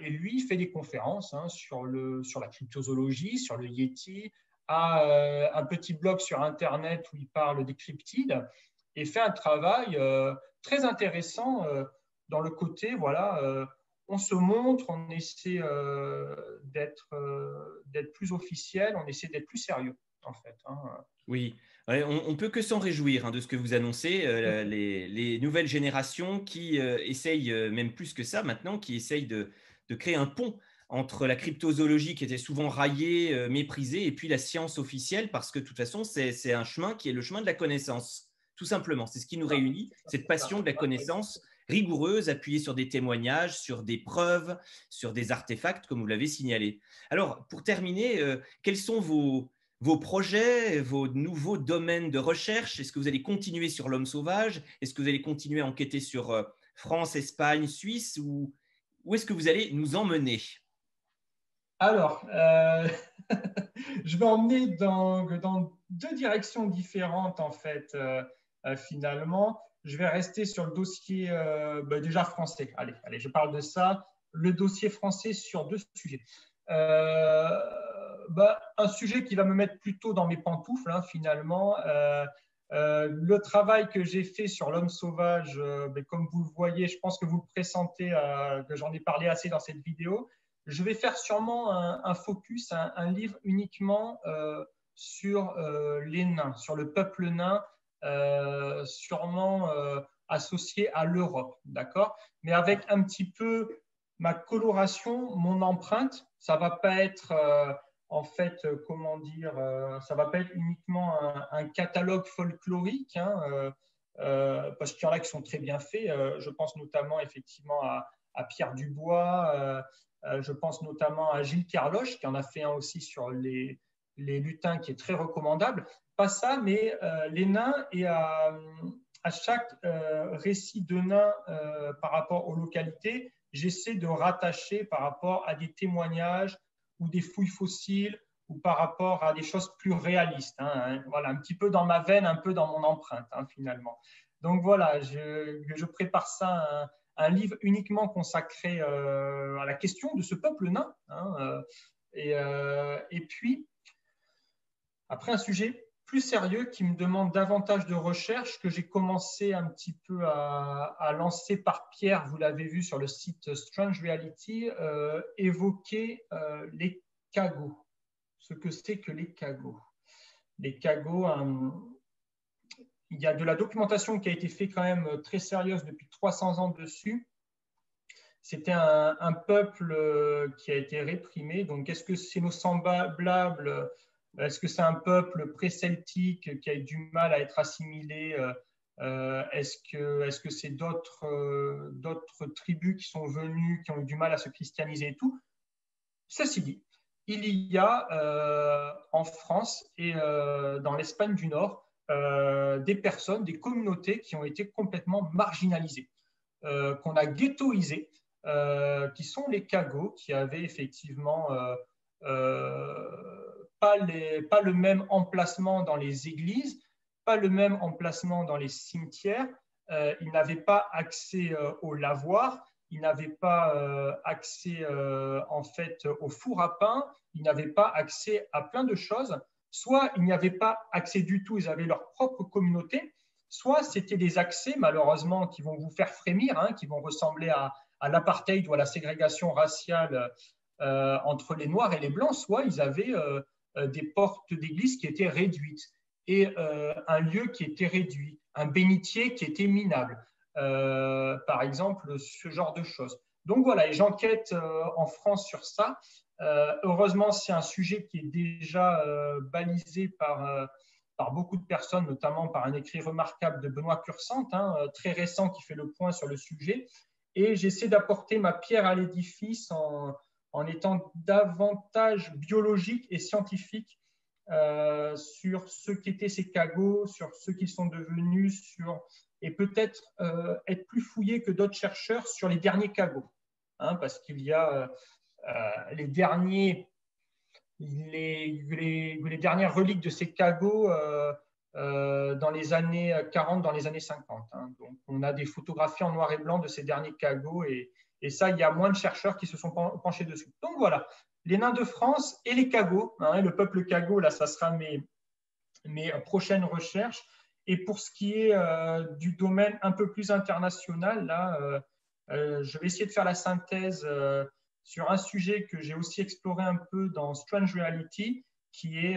S3: lui, il fait des conférences sur la cryptozoologie, sur le Yeti, a un petit blog sur Internet où il parle des cryptides et fait un travail très intéressant dans le côté, voilà, on se montre, on essaie d'être plus officiel, on essaie d'être plus sérieux, en fait. Hein.
S2: Oui, ouais, on ne peut que s'en réjouir hein, de ce que vous annoncez. Les nouvelles générations qui essayent, même plus que ça maintenant, qui essayent de créer un pont entre la cryptozoologie qui était souvent raillée, méprisée, et puis la science officielle, parce que de toute façon, c'est un chemin qui est le chemin de la connaissance, tout simplement. C'est ce qui nous réunit, cette passion de la connaissance rigoureuse, appuyée sur des témoignages, sur des preuves, sur des artefacts, comme vous l'avez signalé. Alors, pour terminer, quels sont vos projets, vos nouveaux domaines de recherche? Est-ce que vous allez continuer sur l'homme sauvage? Est-ce que vous allez continuer à enquêter sur France, Espagne, Suisse? Ou où est-ce que vous allez nous emmener?
S3: Alors, je vais emmener dans deux directions différentes, en fait, finalement. Je vais rester sur le dossier déjà français. Allez, je parle de ça. Le dossier français sur deux sujets. Un sujet qui va me mettre plutôt dans mes pantoufles, hein, finalement. Le travail que j'ai fait sur l'homme sauvage, comme vous le voyez, je pense que vous le pressentez, que j'en ai parlé assez dans cette vidéo. Je vais faire sûrement un focus, un livre uniquement sur les nains, sur le peuple nain, sûrement associé à l'Europe, d'accord? Mais avec un petit peu ma coloration, mon empreinte. Ça ne va pas être, en fait, comment dire, ça ne va pas être uniquement un catalogue folklorique, hein, parce qu'il y en a qui sont très bien faits. Je pense notamment effectivement à Pierre Dubois. Je pense notamment à Gilles Kerloche, qui en a fait un aussi sur les lutins, qui est très recommandable. Pas ça, mais les nains, et à chaque récit de nains par rapport aux localités, j'essaie de rattacher par rapport à des témoignages ou des fouilles fossiles ou par rapport à des choses plus réalistes. Hein. Voilà, un petit peu dans ma veine, un peu dans mon empreinte, hein, finalement. Donc voilà, je prépare ça, un livre uniquement consacré à la question de ce peuple nain. Hein, et puis, après, un sujet plus sérieux qui me demande davantage de recherche, que j'ai commencé un petit peu à lancer par Pierre, vous l'avez vu sur le site Strange Reality, évoquer les cagots. Ce que c'est que les cagots. Les cagots, il y a de la documentation qui a été faite quand même très sérieuse depuis 300 ans dessus. C'était un peuple qui a été réprimé. Donc, est-ce que c'est nos semblables? Est-ce que c'est un peuple pré-celtique qui a eu du mal à être assimilé? Est-ce que c'est d'autres tribus qui sont venues, qui ont eu du mal à se christianiser et tout? Ceci dit, il y a en France et dans l'Espagne du Nord des personnes, des communautés qui ont été complètement marginalisées, qu'on a ghettoisées, qui sont les cagots, qui avaient effectivement pas le même emplacement dans les églises, pas le même emplacement dans les cimetières. Ils n'avaient pas accès au lavoir, ils n'avaient pas accès en fait au four à pain, ils n'avaient pas accès à plein de choses. Soit ils n'y avaient pas accès du tout, ils avaient leur propre communauté, soit c'était des accès malheureusement qui vont vous faire frémir, hein, qui vont ressembler à l'apartheid ou à la ségrégation raciale entre les Noirs et les Blancs, soit ils avaient des portes d'église qui étaient réduites et un lieu qui était réduit, un bénitier qui était minable, par exemple, ce genre de choses. Donc voilà, et j'enquête en France sur ça. Heureusement, c'est un sujet qui est déjà balisé par beaucoup de personnes, notamment par un écrit remarquable de Benoît Cursante, hein, très récent, qui fait le point sur le sujet. Et j'essaie d'apporter ma pierre à l'édifice en étant davantage biologique et scientifique sur ce qu'étaient ces cagots, sur ce qu'ils sont devenus, et peut-être être plus fouillé que d'autres chercheurs sur les derniers cagots, hein, parce qu'il y a les dernières reliques de ces cagots dans les années 40, dans les années 50. Hein. Donc, on a des photographies en noir et blanc de ces derniers cagots, et ça, il y a moins de chercheurs qui se sont penchés dessus. Donc voilà, les nains de France et les cagots. Hein, le peuple cagot, là, ça sera mes prochaines recherches. Et pour ce qui est du domaine un peu plus international, là, je vais essayer de faire la synthèse sur un sujet que j'ai aussi exploré un peu dans Strange Reality, qui est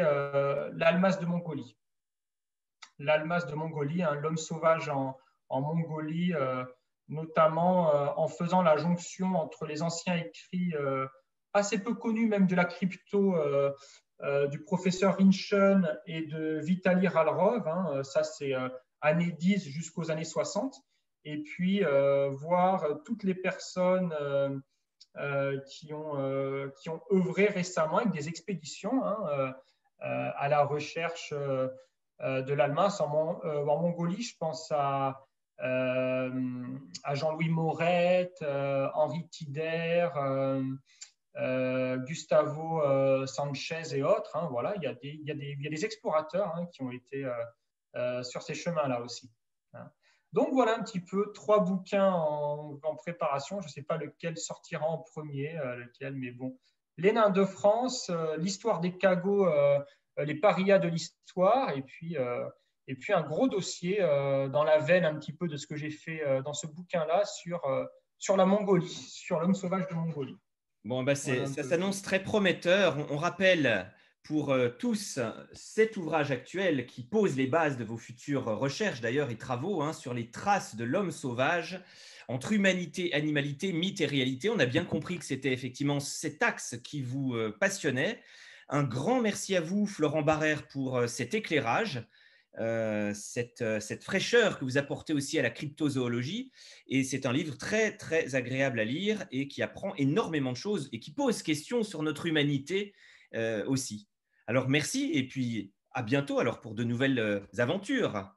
S3: l'Almas de Mongolie. L'Almas de Mongolie, hein, l'homme sauvage en Mongolie, notamment en faisant la jonction entre les anciens écrits assez peu connus, même de la crypto, du professeur Rinchen et de Vitaly Ralrov. Hein, ça, c'est années 10 jusqu'aux années 60. Et puis, voir toutes les personnes qui ont œuvré récemment avec des expéditions hein, à la recherche de l'Almas en Mongolie. Je pense à Jean-Louis Morette, Henri Tider, Gustavo Sanchez et autres. Hein, voilà, il y a des explorateurs hein, qui ont été sur ces chemins-là aussi. Hein. Donc voilà un petit peu 3 bouquins en préparation. Je ne sais pas lequel sortira en premier, mais bon. Les nains de France, l'histoire des cagots, les parias de l'histoire, et puis un gros dossier dans la veine un petit peu de ce que j'ai fait dans ce bouquin-là sur la Mongolie, sur l'homme sauvage de Mongolie.
S2: Bon, bah ça s'annonce très prometteur. On rappelle pour tous cet ouvrage actuel qui pose les bases de vos futures recherches d'ailleurs et travaux hein, sur les traces de l'homme sauvage entre humanité, animalité, mythe et réalité. On a bien compris que c'était effectivement cet axe qui vous passionnait. Un grand merci à vous, Florent Barrère, pour cet éclairage, cette fraîcheur que vous apportez aussi à la cryptozoologie. Et c'est un livre très, très agréable à lire et qui apprend énormément de choses et qui pose question sur notre humanité aussi. Alors, merci et puis à bientôt alors pour de nouvelles aventures.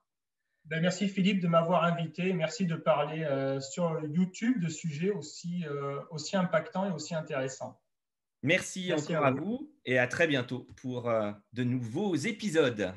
S3: Ben, merci Philippe de m'avoir invité. Merci de parler sur YouTube de sujets aussi impactants et aussi intéressants.
S2: Merci encore à vous et à très bientôt pour de nouveaux épisodes.